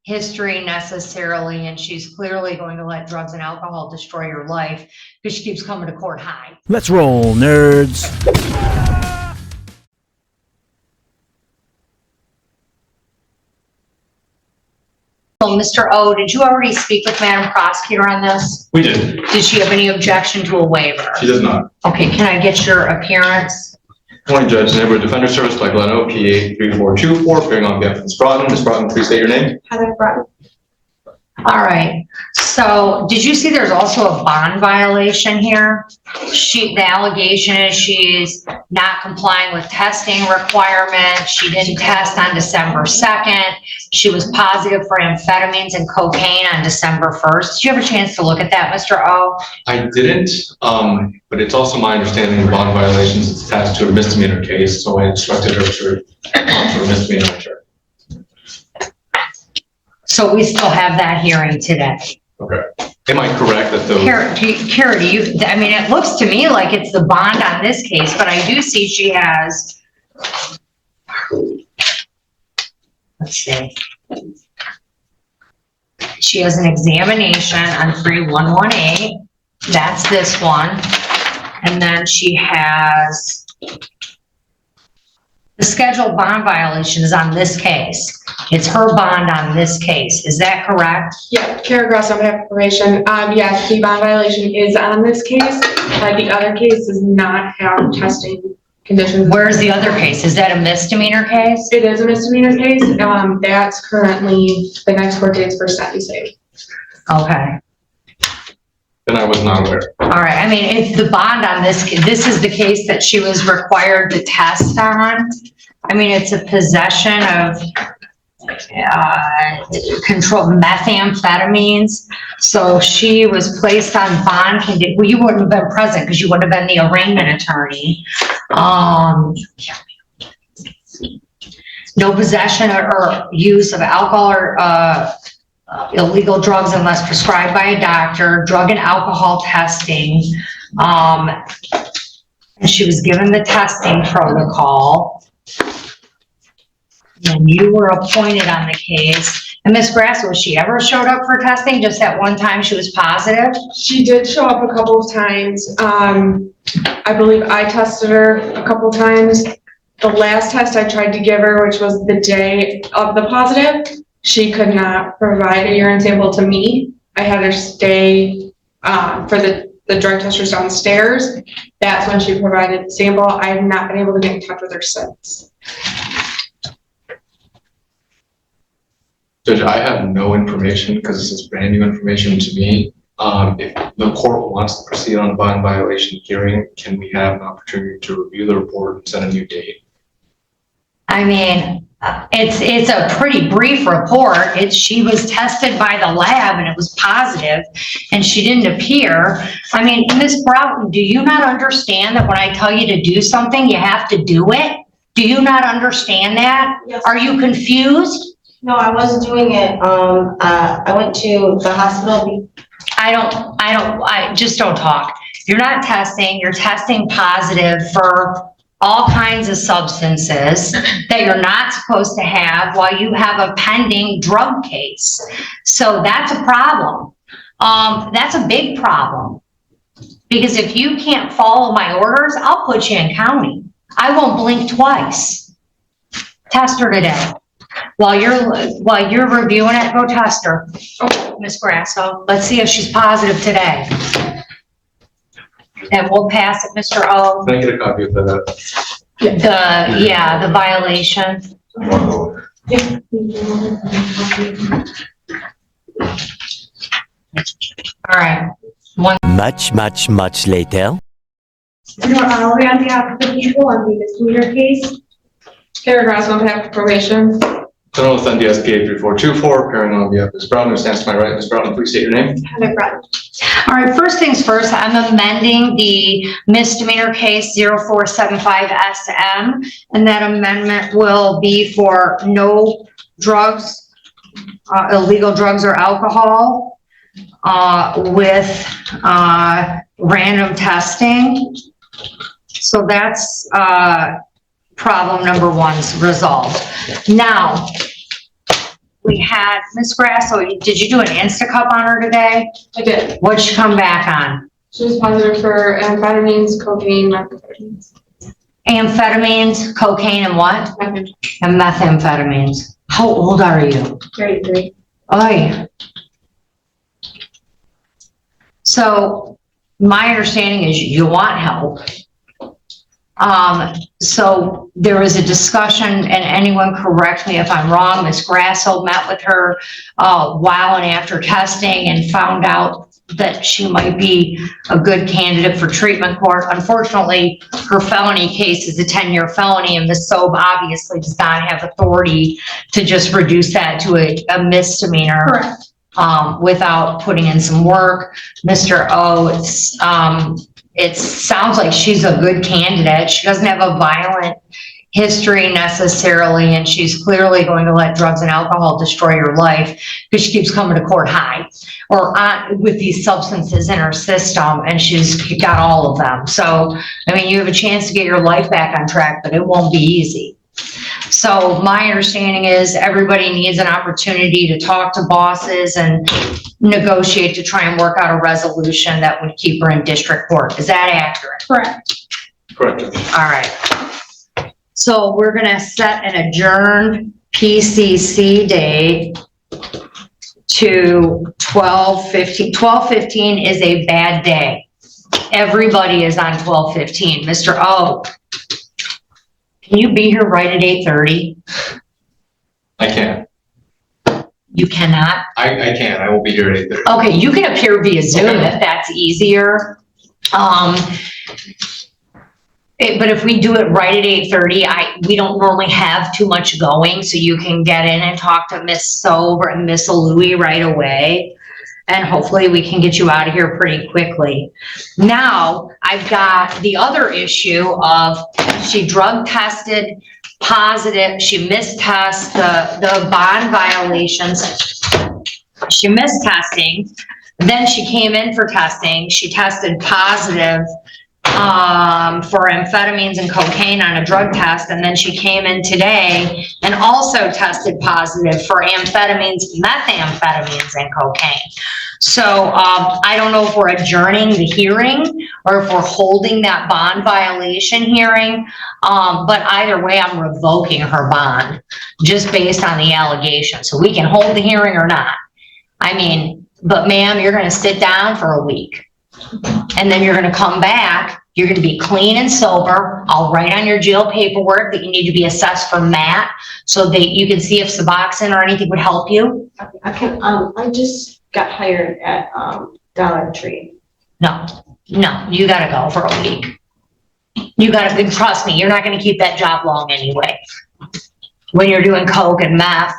history necessarily, and she's clearly going to let drugs and alcohol destroy her life because she keeps coming to court high. Let's roll, nerds. So, Mr. O, did you already speak with Madam Prosecutor on this? We did. Did she have any objection to a waiver? She does not. Okay, can I get your appearance? Morning, Judge. Neighborhood Defender Service by Gleno, PA 3424, appearing on behalf of Ms. Broughton. Ms. Broughton, please state your name. Heather Broughton. All right. So did you see there's also a bond violation here? The allegation is she's not complying with testing requirements. She didn't test on December 2nd. She was positive for amphetamines and cocaine on December 1st. Did you have a chance to look at that, Mr. O? I didn't, but it's also my understanding the bond violations is attached to a misdemeanor case, so I instructed her to for a misdemeanor return. So we still have that hearing today. Okay. Am I correct that those? Kara, do you, I mean, it looks to me like it's the bond on this case, but I do see she has, let's see. She has an examination on 3118. That's this one. And then she has the scheduled bond violation is on this case. It's her bond on this case. Is that correct? Yeah, Kara Gross on behalf of probation. Yes, the bond violation is on this case. The other case does not have testing conditions. Where's the other case? Is that a misdemeanor case? It is a misdemeanor case. That's currently the next court date's for sentencing. Okay. Then I was not aware. All right. I mean, it's the bond on this. This is the case that she was required to test on. I mean, it's a possession of controlled methamphetamines. So she was placed on bond condition. Well, you wouldn't have been present because you would have been the arraignment attorney. No possession or use of alcohol or illegal drugs unless prescribed by a doctor, drug and alcohol testing. And she was given the testing protocol. And you were appointed on the case. And Ms. Grass, was she ever showed up for testing? Just that one time she was positive? She did show up a couple of times. I believe I tested her a couple of times. The last test I tried to give her, which was the day of the positive, she could not provide a urine sample to me. I had her stay for the drug testers downstairs. That's when she provided the sample. I have not been able to get in touch with her since. Judge, I have no information because this is brand new information to me. If the court wants to proceed on a bond violation hearing, can we have an opportunity to review the report and set a new date? I mean, it's a pretty brief report. She was tested by the lab and it was positive and she didn't appear. I mean, Ms. Broughton, do you not understand that when I tell you to do something, you have to do it? Do you not understand that? Yes. Are you confused? No, I wasn't doing it. I went to the hospital. I just don't talk. You're not testing, you're testing positive for all kinds of substances that you're not supposed to have while you have a pending drug case. So that's a problem. That's a big problem. Because if you can't follow my orders, I'll put you in county. I won't blink twice. Test her today. While you're reviewing it, go test her. Oh, Ms. Grasso, let's see if she's positive today. And we'll pass it, Mr. O. Can I get a copy of that? The violation. All right. Much later. We're on behalf of the people on the misdemeanor case. Kara Gross on behalf of probation. General Defendant Begs 3424, appearing on behalf of Ms. Broughton, who stands to my right. Ms. Broughton, please state your name. Heather Broughton. All right, first things first, I'm amending the misdemeanor case 0475 SM, and that amendment will be for no drugs, illegal drugs or alcohol, with random testing. So that's problem number 1's resolved. Now, we had, Ms. Grasso, did you do an Instacup on her today? I did. What'd she come back on? She was positive for amphetamines, cocaine, methamphetamines. Amphetamines, cocaine, and what? And methamphetamines. How old are you? 33. Oh, so my understanding is you want help. So there was a discussion, and anyone correct me if I'm wrong, Ms. Grasso met with her while and after testing and found out that she might be a good candidate for treatment court. Unfortunately, her felony case is a 10-year felony, and Ms. Sobe obviously does not have authority to just reduce that to a misdemeanor. Correct. Without putting in some work. Mr. O, it sounds like she's a good candidate. She doesn't have a violent history necessarily, and she's clearly going to let drugs and alcohol destroy her life because she keeps coming to court high or with these substances in her system, and she's got all of them. So, I mean, you have a chance to get your life back on track, but it won't be easy. So my understanding is everybody needs an opportunity to talk to bosses and negotiate to try and work out a resolution that would keep her in district court. Is that accurate? Correct. Correct. All right. So we're gonna set an adjourned PCC date to 12/15. 12/15 is a bad day. Everybody is on 12/15. Mr. O, can you be here right at 8:30? I can. You cannot? I can. I will be here at 8:30. Okay, you can appear via Zoom Okay. if that's easier. But if we do it right at 8:30, we don't normally have too much going, so you can get in and talk to Miss Sober and Miss Louie right away. And hopefully we can get you out of here pretty quickly. Now, I've got the other issue of she drug tested positive, she missed test, the bond violations. She missed testing, then she came in for testing, she tested positive for amphetamines and cocaine on a drug test, and then she came in today and also tested positive for amphetamines, methamphetamines, and cocaine. So I don't know if we're adjourning the hearing or if we're holding that bond violation hearing, but either way, I'm revoking her bond just based on the allegation. So we can hold the hearing or not. I mean, but ma'am, you're gonna sit down for a week and then you're gonna come back. You're gonna be clean and sober. I'll write on your jail paperwork that you need to be assessed for MAT so that you can see if Suboxone or anything would help you. I can, I just got hired at, Dollar Tree. No, you gotta go for a week. You gotta, trust me, you're not gonna keep that job long anyway. When you're doing coke and meth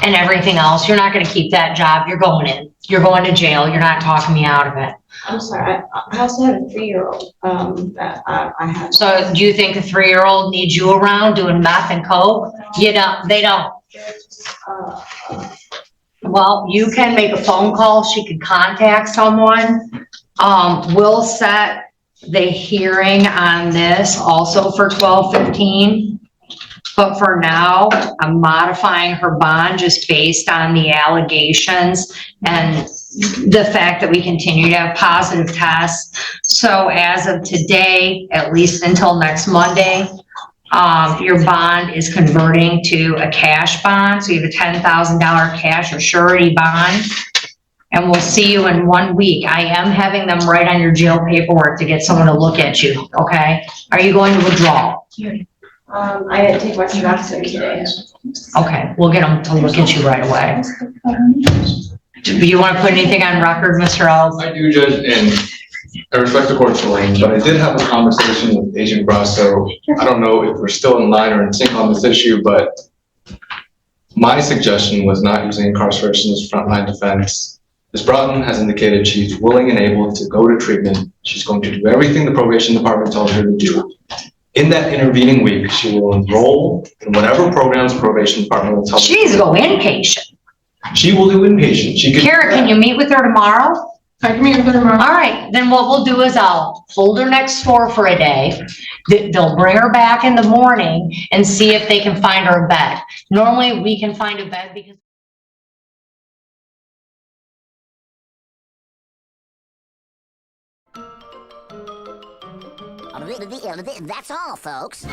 and everything else, you're not gonna keep that job. You're going in. You're going to jail. You're not talking me out of it. I'm sorry, I also have a 3-year-old, that I have. So do you think a 3-year-old needs you around doing meth and coke? You don't, they don't. Well, you can make a phone call. She could contact someone. We'll set the hearing on this also for 12/15. But for now, I'm modifying her bond just based on the allegations and the fact that we continue to have positive tests. So as of today, at least until next Monday, your bond is converting to a cash bond. So you have a $10,000 cash or surety bond. And we'll see you in 1 week. I am having them write on your jail paperwork to get someone to look at you, okay? Are you going to withdraw? I didn't take my Suboxone today. Okay, we'll get them to look at you right away. Do you want to put anything on record, Mr. O? I do, Judge, and I respect the court's ruling, but I did have a conversation with Agent Grasso. I don't know if we're still in line or in sync on this issue, but my suggestion was not using incarceration as frontline defense. Ms. Broughton has indicated she's willing and able to go to treatment. She's going to do everything the probation department tells her to do. In that intervening week, she will enroll in whatever programs probation department will tell her. She needs to go inpatient. She will do inpatient. She can. Kara, can you meet with her tomorrow? I can meet with her tomorrow. All right, then what we'll do is I'll hold her next door for a day. They'll bring her back in the morning and see if they can find her a bed. Normally, we can find a bed because That's all, folks.